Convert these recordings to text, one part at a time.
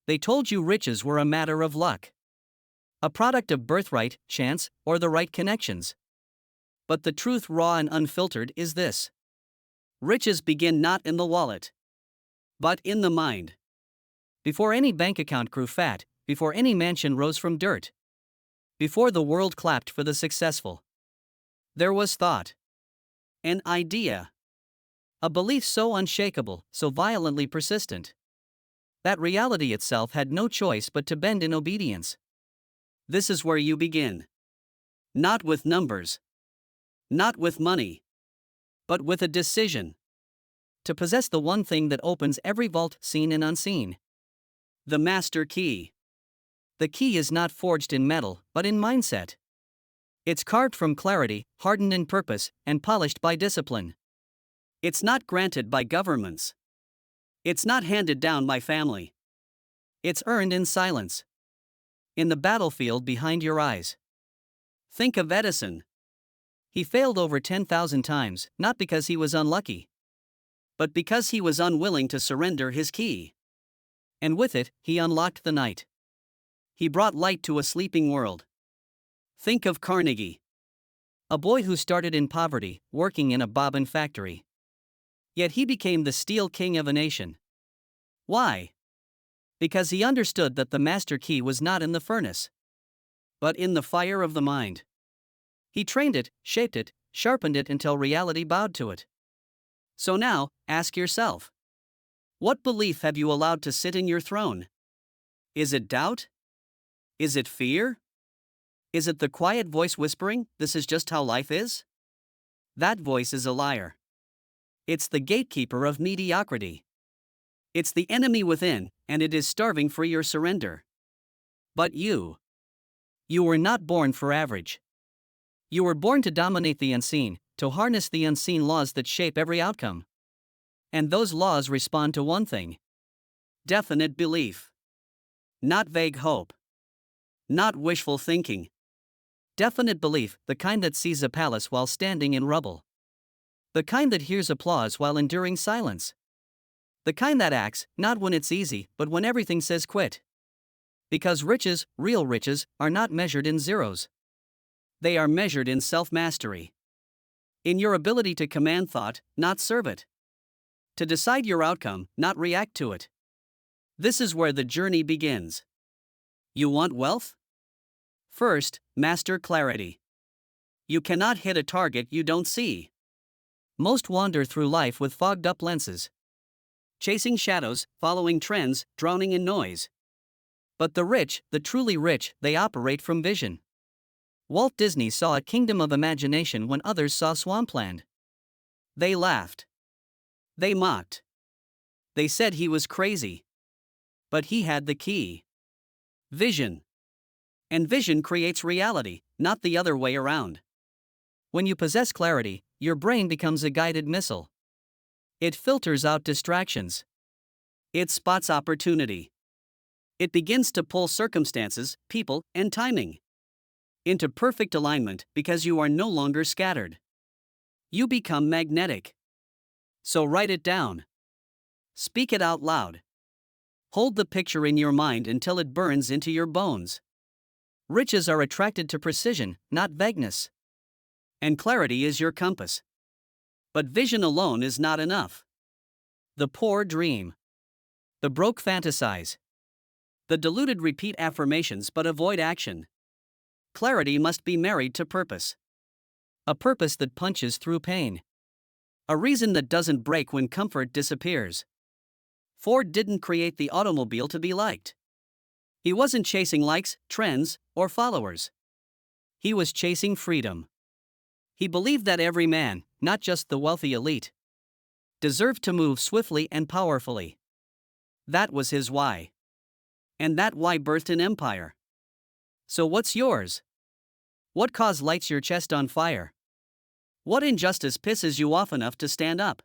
They told you riches were a matter of luck, a product of birthright, chance, or the right connections. But the truth, raw and unfiltered, is this: riches begin not in the wallet, but in the mind. Before any bank account grew fat, before any mansion rose from dirt, before the world clapped for the successful, there was thought, an idea, a belief so unshakable, so violently persistent, that reality itself had no choice but to bend in obedience. This is where you begin. Not with numbers, not with money, but with a decision. To possess the one thing that opens every vault, seen and unseen. The master key. The key is not forged in metal, but in mindset. It's carved from clarity, hardened in purpose, and polished by discipline. It's not granted by governments. It's not handed down by family. It's earned in silence, in the battlefield behind your eyes. Think of Edison. He failed over 10,000 times, not because he was unlucky, but because he was unwilling to surrender his key. And with it, he unlocked the night. He brought light to a sleeping world. Think of Carnegie, a boy who started in poverty, working in a bobbin factory. Yet he became the steel king of a nation. Why? Because he understood that the master key was not in the furnace, but in the fire of the mind. He trained it, shaped it, sharpened it until reality bowed to it. So now, ask yourself, what belief have you allowed to sit in your throne? Is it doubt? Is it fear? Is it the quiet voice whispering, "This is just how life is"? That voice is a liar. It's the gatekeeper of mediocrity. It's the enemy within, and it is starving for your surrender. But you were not born for average. You were born to dominate the unseen, to harness the unseen laws that shape every outcome. And those laws respond to one thing: definite belief. Not vague hope. Not wishful thinking. Definite belief, the kind that sees a palace while standing in rubble. The kind that hears applause while enduring silence. The kind that acts, not when it's easy, but when everything says quit. Because riches, real riches, are not measured in zeros. They are measured in self-mastery. In your ability to command thought, not serve it. To decide your outcome, not react to it. This is where the journey begins. You want wealth? First, master clarity. You cannot hit a target you don't see. Most wander through life with fogged-up lenses, chasing shadows, following trends, drowning in noise. But the rich, the truly rich, they operate from vision. Walt Disney saw a kingdom of imagination when others saw swampland. They laughed. They mocked. They said he was crazy. But he had the key. Vision. And vision creates reality, not the other way around. When you possess clarity, your brain becomes a guided missile. It filters out distractions. It spots opportunity. It begins to pull circumstances, people, and timing into perfect alignment because you are no longer scattered. You become magnetic. So write it down. Speak it out loud. Hold the picture in your mind until it burns into your bones. Riches are attracted to precision, not vagueness. And clarity is your compass. But vision alone is not enough. The poor dream. The broke fantasize. The deluded repeat affirmations but avoid action. Clarity must be married to purpose. A purpose that punches through pain. A reason that doesn't break when comfort disappears. Ford didn't create the automobile to be liked. He wasn't chasing likes, trends, or followers. He was chasing freedom. He believed that every man, not just the wealthy elite, deserved to move swiftly and powerfully. That was his why. And that why birthed an empire. So what's yours? What cause lights your chest on fire? What injustice pisses you off enough to stand up?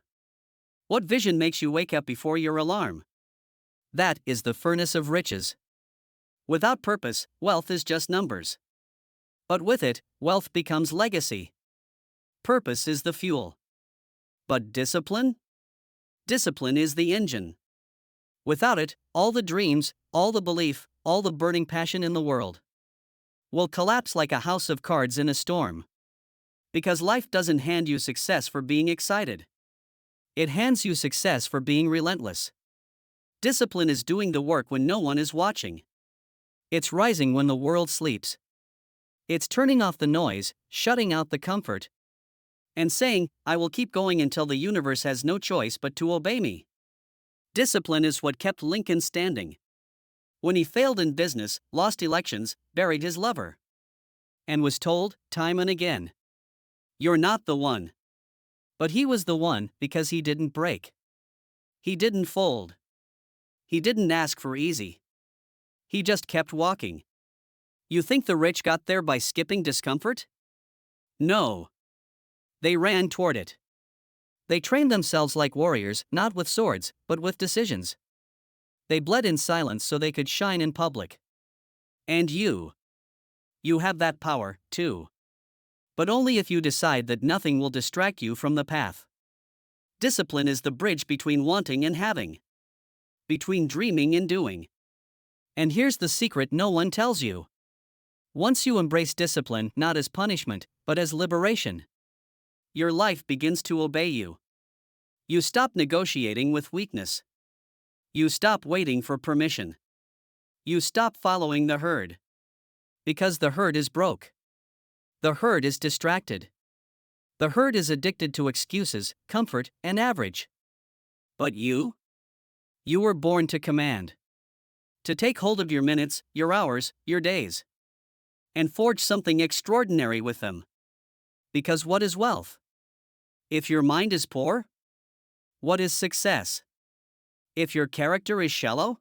What vision makes you wake up before your alarm? That is the furnace of riches. Without purpose, wealth is just numbers. But with it, wealth becomes legacy. Purpose is the fuel. But discipline? Discipline is the engine. Without it, all the dreams, all the belief, all the burning passion in the world will collapse like a house of cards in a storm. Because life doesn't hand you success for being excited. It hands you success for being relentless. Discipline is doing the work when no one is watching. It's rising when the world sleeps. It's turning off the noise, shutting out the comfort, and saying, I will keep going until the universe has no choice but to obey me. Discipline is what kept Lincoln standing. When he failed in business, lost elections, buried his lover, and was told, time and again, you're not the one. But he was the one because he didn't break. He didn't fold. He didn't ask for easy. He just kept walking. You think the rich got there by skipping discomfort? No. They ran toward it. They trained themselves like warriors, not with swords, but with decisions. They bled in silence so they could shine in public. And you have that power, too. But only if you decide that nothing will distract you from the path. Discipline is the bridge between wanting and having, between dreaming and doing. And here's the secret no one tells you. Once you embrace discipline not as punishment, but as liberation, your life begins to obey you. You stop negotiating with weakness. You stop waiting for permission. You stop following the herd. Because the herd is broke. The herd is distracted. The herd is addicted to excuses, comfort, and average. But you? You were born to command. To take hold of your minutes, your hours, your days. And forge something extraordinary with them. Because what is wealth? If your mind is poor? What is success? If your character is shallow?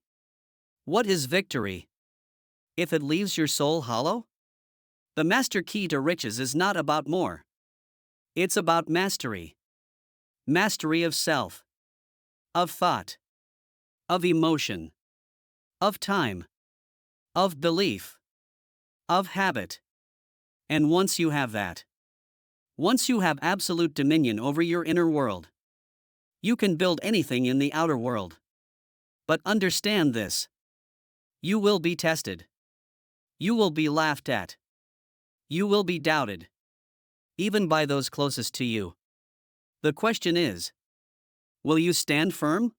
What is victory? If it leaves your soul hollow? The master key to riches is not about more. It's about mastery. Mastery of self. Of thought. Of emotion. Of time. Of belief. Of habit. And once you have that, once you have absolute dominion over your inner world, you can build anything in the outer world. But understand this. You will be tested. You will be laughed at. You will be doubted. Even by those closest to you. The question is, will you stand firm?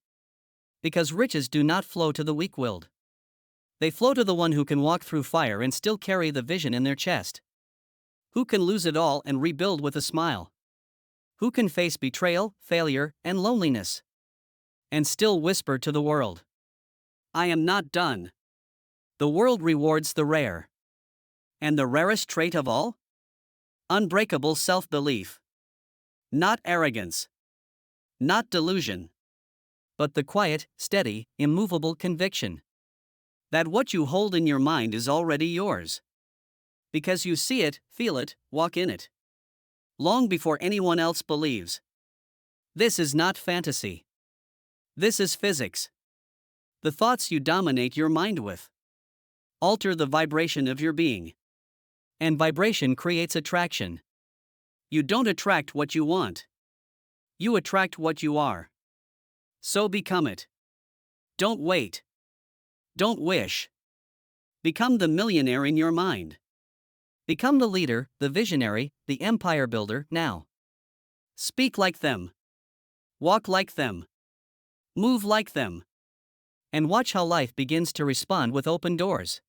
Because riches do not flow to the weak-willed. They flow to the one who can walk through fire and still carry the vision in their chest. Who can lose it all and rebuild with a smile? Who can face betrayal, failure, and loneliness and still whisper to the world, I am not done. The world rewards the rare. And the rarest trait of all? Unbreakable self-belief. Not arrogance. Not delusion. But the quiet, steady, immovable conviction that what you hold in your mind is already yours. Because you see it, feel it, walk in it. Long before anyone else believes. This is not fantasy. This is physics. The thoughts you dominate your mind with alter the vibration of your being. And vibration creates attraction. You don't attract what you want. You attract what you are. So become it. Don't wait. Don't wish. Become the millionaire in your mind. Become the leader, the visionary, the empire builder now. Speak like them. Walk like them. Move like them. And watch how life begins to respond with open doors.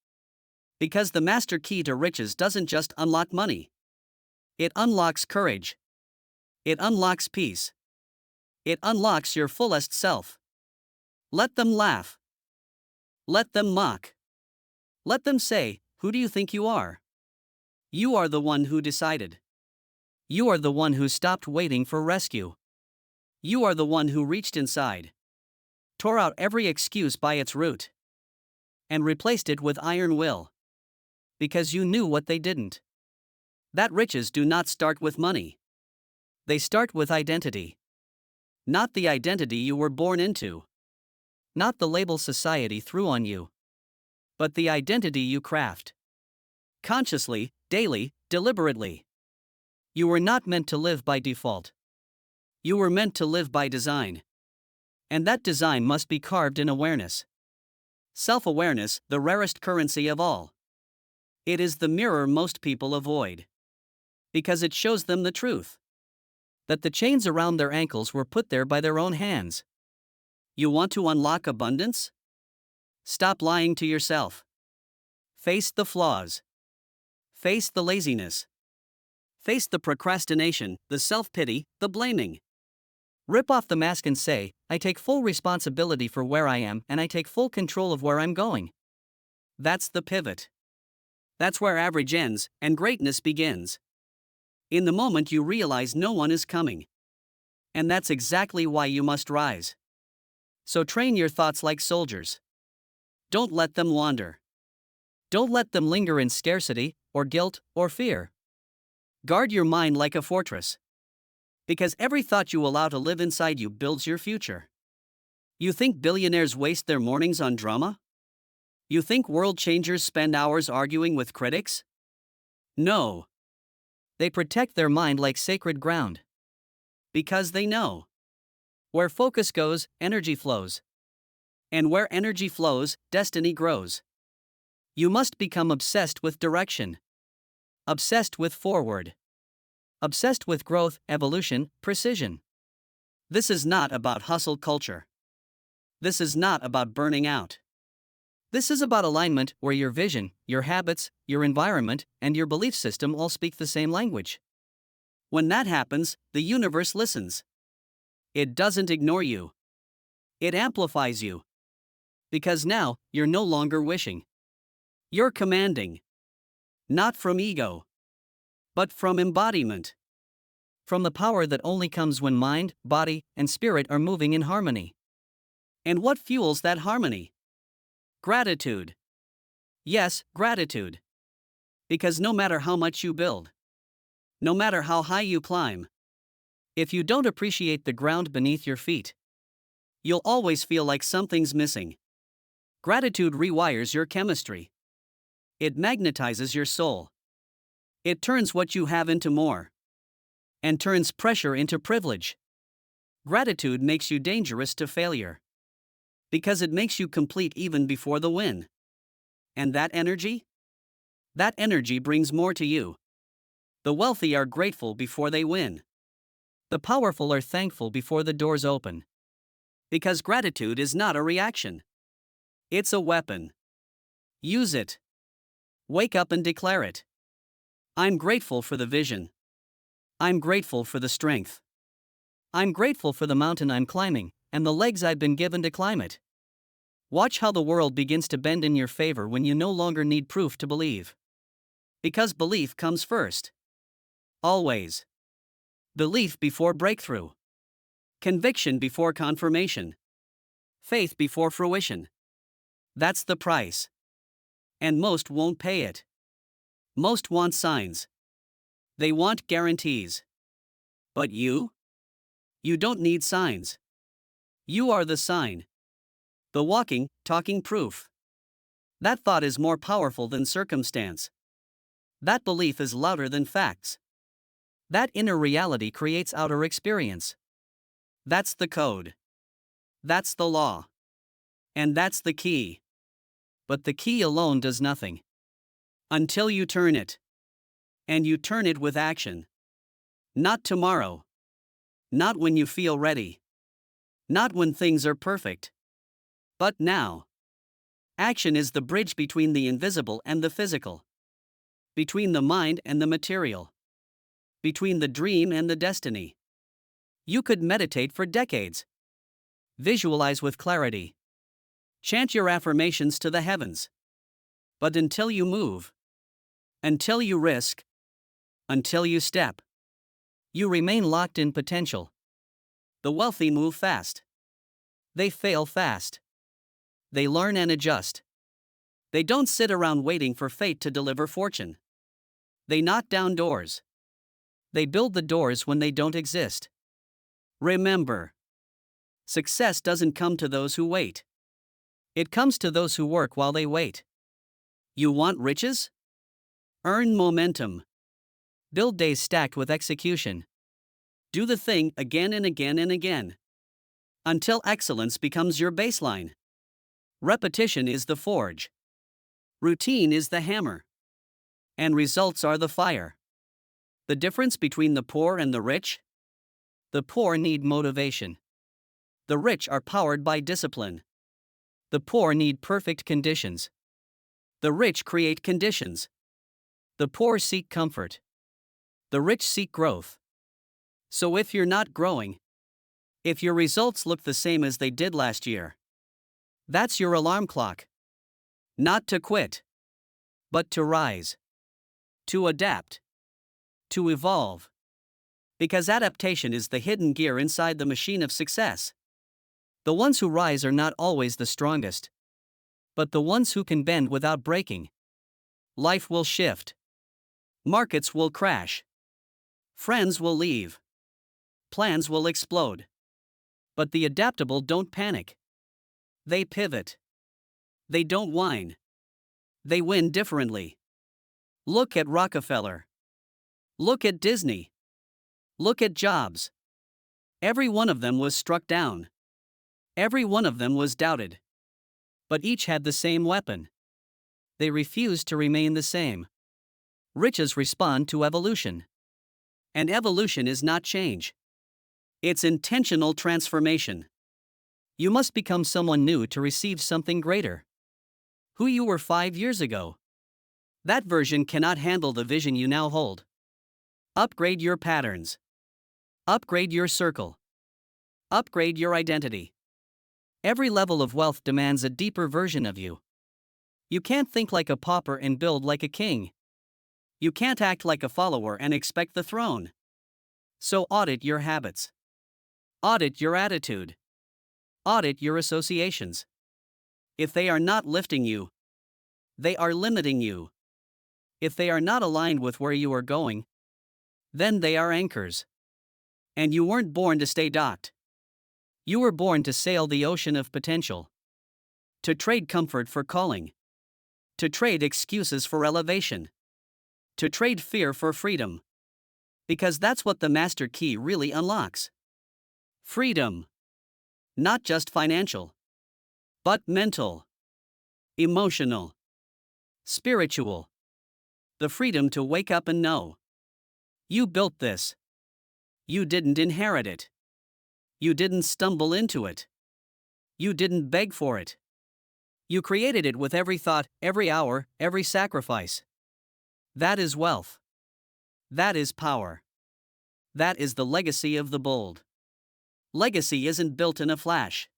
Because the master key to riches doesn't just unlock money. It unlocks courage. It unlocks peace. It unlocks your fullest self. Let them laugh. Let them mock. Let them say, who do you think you are? You are the one who decided. You are the one who stopped waiting for rescue. You are the one who reached inside, tore out every excuse by its root, and replaced it with iron will. Because you knew what they didn't. That riches do not start with money. They start with identity. Not the identity you were born into. Not the label society threw on you. But the identity you craft. Consciously, daily, deliberately. You were not meant to live by default. You were meant to live by design. And that design must be carved in awareness. Self-awareness, the rarest currency of all. It is the mirror most people avoid. Because it shows them the truth. That the chains around their ankles were put there by their own hands. You want to unlock abundance? Stop lying to yourself. Face the flaws. Face the laziness. Face the procrastination, the self-pity, the blaming. Rip off the mask and say, I take full responsibility for where I am and I take full control of where I'm going. That's the pivot. That's where average ends and greatness begins. In the moment you realize no one is coming. And that's exactly why you must rise. So train your thoughts like soldiers. Don't let them wander. Don't let them linger in scarcity, or guilt, or fear. Guard your mind like a fortress. Because every thought you allow to live inside you builds your future. You think billionaires waste their mornings on drama? You think world changers spend hours arguing with critics? No. They protect their mind like sacred ground. Because they know. Where focus goes, energy flows. And where energy flows, destiny grows. You must become obsessed with direction. Obsessed with forward. Obsessed with growth, evolution, precision. This is not about hustle culture. This is not about burning out. This is about alignment where your vision, your habits, your environment, and your belief system all speak the same language. When that happens, the universe listens. It doesn't ignore you. It amplifies you. Because now, you're no longer wishing. You're commanding. Not from ego. But from embodiment. From the power that only comes when mind, body, and spirit are moving in harmony. And what fuels that harmony? Gratitude. Yes, gratitude. Because no matter how much you build, no matter how high you climb, if you don't appreciate the ground beneath your feet, you'll always feel like something's missing. Gratitude rewires your chemistry. It magnetizes your soul. It turns what you have into more. And turns pressure into privilege. Gratitude makes you dangerous to failure. Because it makes you complete even before the win. And that energy? That energy brings more to you. The wealthy are grateful before they win. The powerful are thankful before the doors open. Because gratitude is not a reaction. It's a weapon. Use it. Wake up and declare it. I'm grateful for the vision. I'm grateful for the strength. I'm grateful for the mountain I'm climbing, and the legs I've been given to climb it. Watch how the world begins to bend in your favor when you no longer need proof to believe. Because belief comes first. Always. Belief before breakthrough. Conviction before confirmation. Faith before fruition. That's the price. And most won't pay it. Most want signs. They want guarantees. But you? You don't need signs. You are the sign. The walking, talking proof. That thought is more powerful than circumstance. That belief is louder than facts. That inner reality creates outer experience. That's the code. That's the law. And that's the key. But the key alone does nothing. Until you turn it. And you turn it with action. Not tomorrow. Not when you feel ready. Not when things are perfect. But now. Action is the bridge between the invisible and the physical. Between the mind and the material. Between the dream and the destiny. You could meditate for decades. Visualize with clarity. Chant your affirmations to the heavens. But until you move, until you risk, until you step, you remain locked in potential. The wealthy move fast. They fail fast. They learn and adjust. They don't sit around waiting for fate to deliver fortune. They knock down doors. They build the doors when they don't exist. Remember, success doesn't come to those who wait. It comes to those who work while they wait. You want riches? Earn momentum. Build days stacked with execution. Do the thing again and again and again. until excellence becomes your baseline. Repetition is the forge. Routine is the hammer. And results are the fire. The difference between the poor and the rich? The poor need motivation. The rich are powered by discipline. The poor need perfect conditions. The rich create conditions. The poor seek comfort. The rich seek growth. So if you're not growing, if your results look the same as they did last year, that's your alarm clock. Not to quit, but to rise, to adapt, to evolve. Because adaptation is the hidden gear inside the machine of success. The ones who rise are not always the strongest, but the ones who can bend without breaking. Life will shift. Markets will crash. Friends will leave. Plans will explode. But the adaptable don't panic. They pivot. They don't whine. They win differently. Look at Rockefeller. Look at Disney. Look at Jobs. Every one of them was struck down. Every one of them was doubted. But each had the same weapon. They refused to remain the same. Riches respond to evolution. And evolution is not change. It's intentional transformation. You must become someone new to receive something greater. Who you were 5 years ago. That version cannot handle the vision you now hold. Upgrade your patterns. Upgrade your circle. Upgrade your identity. Every level of wealth demands a deeper version of you. You can't think like a pauper and build like a king. You can't act like a follower and expect the throne. So audit your habits. Audit your attitude. Audit your associations. If they are not lifting you, they are limiting you. If they are not aligned with where you are going, then they are anchors. And you weren't born to stay docked. You were born to sail the ocean of potential. To trade comfort for calling. To trade excuses for elevation. To trade fear for freedom. Because that's what the master key really unlocks. Freedom. Not just financial, but mental, emotional, spiritual. The freedom to wake up and know. You built this. You didn't inherit it. You didn't stumble into it. You didn't beg for it. You created it with every thought, every hour, every sacrifice. That is wealth. That is power. That is the legacy of the bold. Legacy isn't built in a flash.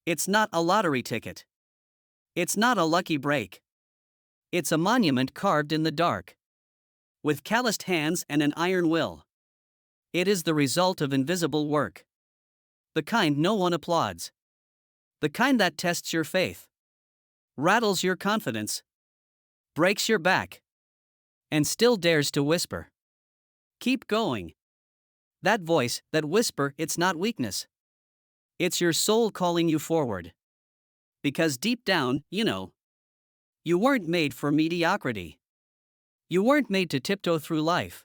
It's not a lottery ticket. It's not a lucky break. It's a monument carved in the dark. With calloused hands and an iron will. It is the result of invisible work. The kind no one applauds. The kind that tests your faith. Rattles your confidence. Breaks your back. And still dares to whisper. Keep going. That voice, that whisper, it's not weakness. It's your soul calling you forward. Because deep down, you know. You weren't made for mediocrity. You weren't made to tiptoe through life.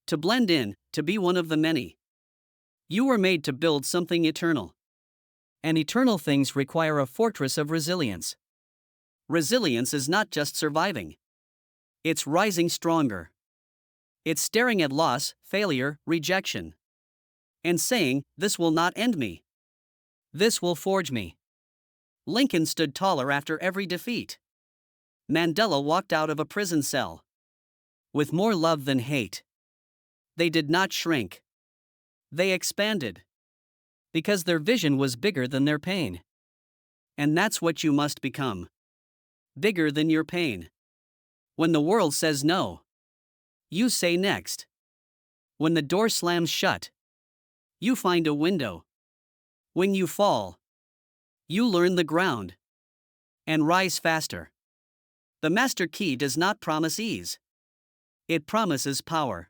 To blend in, to be one of the many. You were made to build something eternal. And eternal things require a fortress of resilience. Resilience is not just surviving. It's rising stronger. It's staring at loss, failure, rejection. And saying, this will not end me. This will forge me. Lincoln stood taller after every defeat. Mandela walked out of a prison cell. With more love than hate. They did not shrink. They expanded. Because their vision was bigger than their pain. And that's what you must become. Bigger than your pain. When the world says no, you say next. When the door slams shut, you find a window. When you fall, you learn the ground. And rise faster. The master key does not promise ease. It promises power.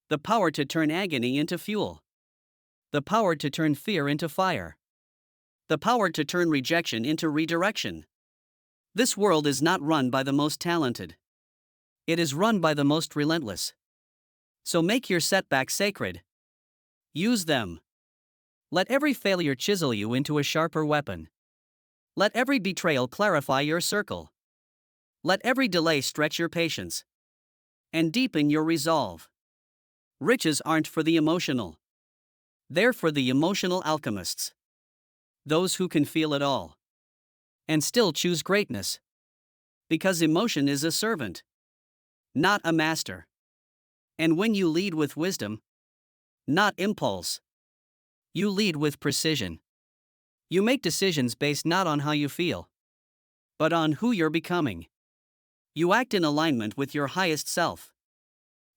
The power to turn agony into fuel. The power to turn fear into fire. The power to turn rejection into redirection. This world is not run by the most talented. It is run by the most relentless. So make your setbacks sacred. Use them. Let every failure chisel you into a sharper weapon. Let every betrayal clarify your circle. Let every delay stretch your patience and deepen your resolve. Riches aren't for the emotional. They're for the emotional alchemists. Those who can feel it all and still choose greatness. Because emotion is a servant, not a master. And when you lead with wisdom, not impulse, you lead with precision. You make decisions based not on how you feel, but on who you're becoming. You act in alignment with your highest self,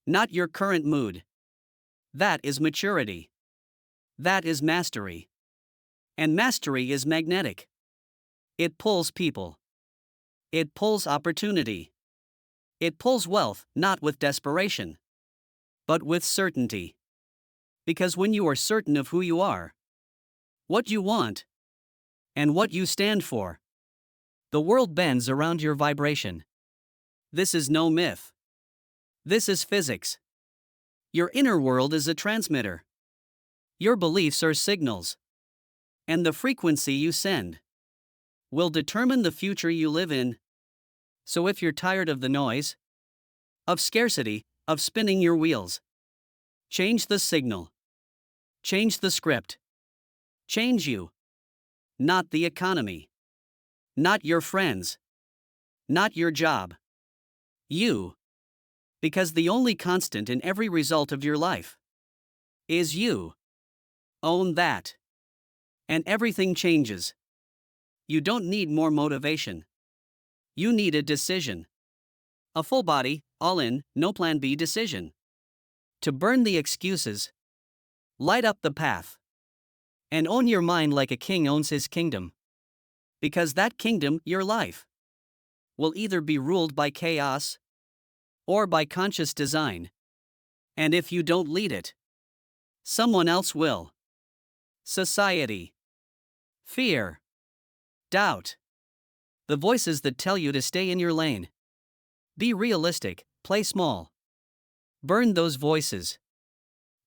not your current mood. That is maturity. That is mastery. And mastery is magnetic. It pulls people. It pulls opportunity. It pulls wealth, not with desperation, but with certainty. Because when you are certain of who you are, what you want, and what you stand for, the world bends around your vibration. This is no myth. This is physics. Your inner world is a transmitter. Your beliefs are signals. And the frequency you send will determine the future you live in. So if you're tired of the noise, of scarcity, of spinning your wheels, change the signal. Change the script. Change you. Not the economy. Not your friends. Not your job. You. Because the only constant in every result of your life is you. Own that. And everything changes. You don't need more motivation. You need a decision. A full body, all in, no plan B decision. To burn the excuses. Light up the path. And own your mind like a king owns his kingdom. Because that kingdom, your life, will either be ruled by chaos or by conscious design. And if you don't lead it, someone else will. Society. Fear. Doubt. The voices that tell you to stay in your lane. Be realistic, play small. Burn those voices.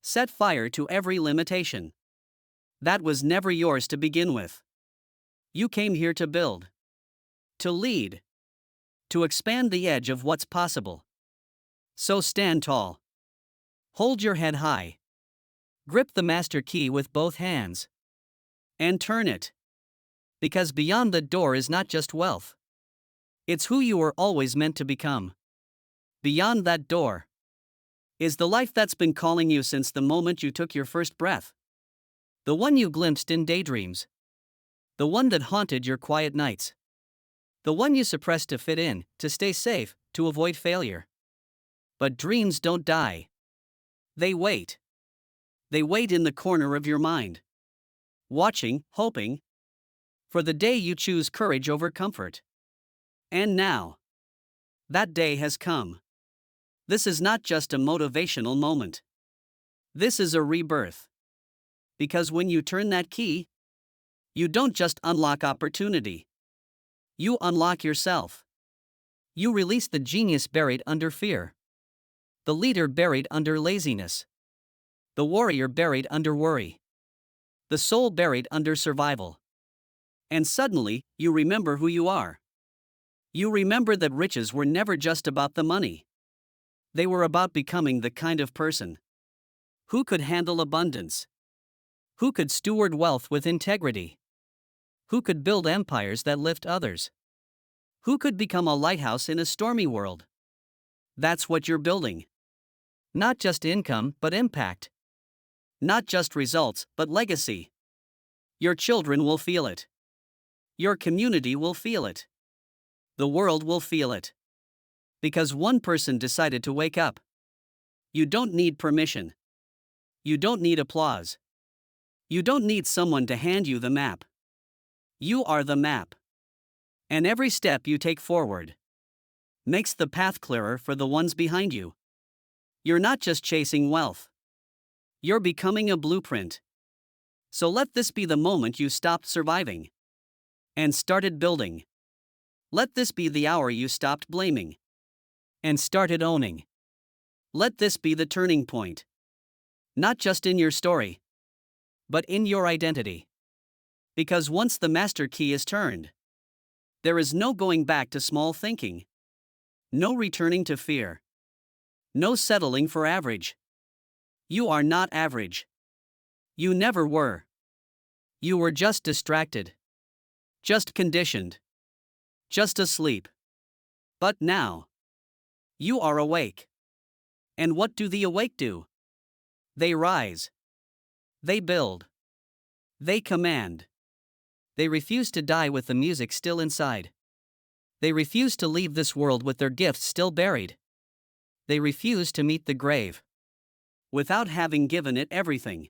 Set fire to every limitation. That was never yours to begin with. You came here to build. To lead. To expand the edge of what's possible. So stand tall. Hold your head high. Grip the master key with both hands. And turn it. Because beyond the door is not just wealth. It's who you were always meant to become. Beyond that door is the life that's been calling you since the moment you took your first breath. The one you glimpsed in daydreams. The one that haunted your quiet nights. The one you suppressed to fit in, to stay safe, to avoid failure. But dreams don't die. They wait. They wait in the corner of your mind. Watching, hoping, for the day you choose courage over comfort. And now, that day has come. This is not just a motivational moment. This is a rebirth. Because when you turn that key, you don't just unlock opportunity. You unlock yourself. You release the genius buried under fear. The leader buried under laziness. The warrior buried under worry. The soul buried under survival. And suddenly, you remember who you are. You remember that riches were never just about the money. They were about becoming the kind of person who could handle abundance, who could steward wealth with integrity, who could build empires that lift others, who could become a lighthouse in a stormy world. That's what you're building. Not just income, but impact. Not just results, but legacy. Your children will feel it. Your community will feel it. The world will feel it. Because one person decided to wake up. You don't need permission. You don't need applause. You don't need someone to hand you the map. You are the map. And every step you take forward makes the path clearer for the ones behind you. You're not just chasing wealth. You're becoming a blueprint. So let this be the moment you stopped surviving and started building. Let this be the hour you stopped blaming and started owning. Let this be the turning point. Not just in your story, but in your identity. Because once the master key is turned, there is no going back to small thinking, no returning to fear, no settling for average. You are not average. You never were. You were just distracted, just conditioned, just asleep. But now, you are awake. And what do the awake do? They rise. They build. They command. They refuse to die with the music still inside. They refuse to leave this world with their gifts still buried. They refuse to meet the grave without having given it everything.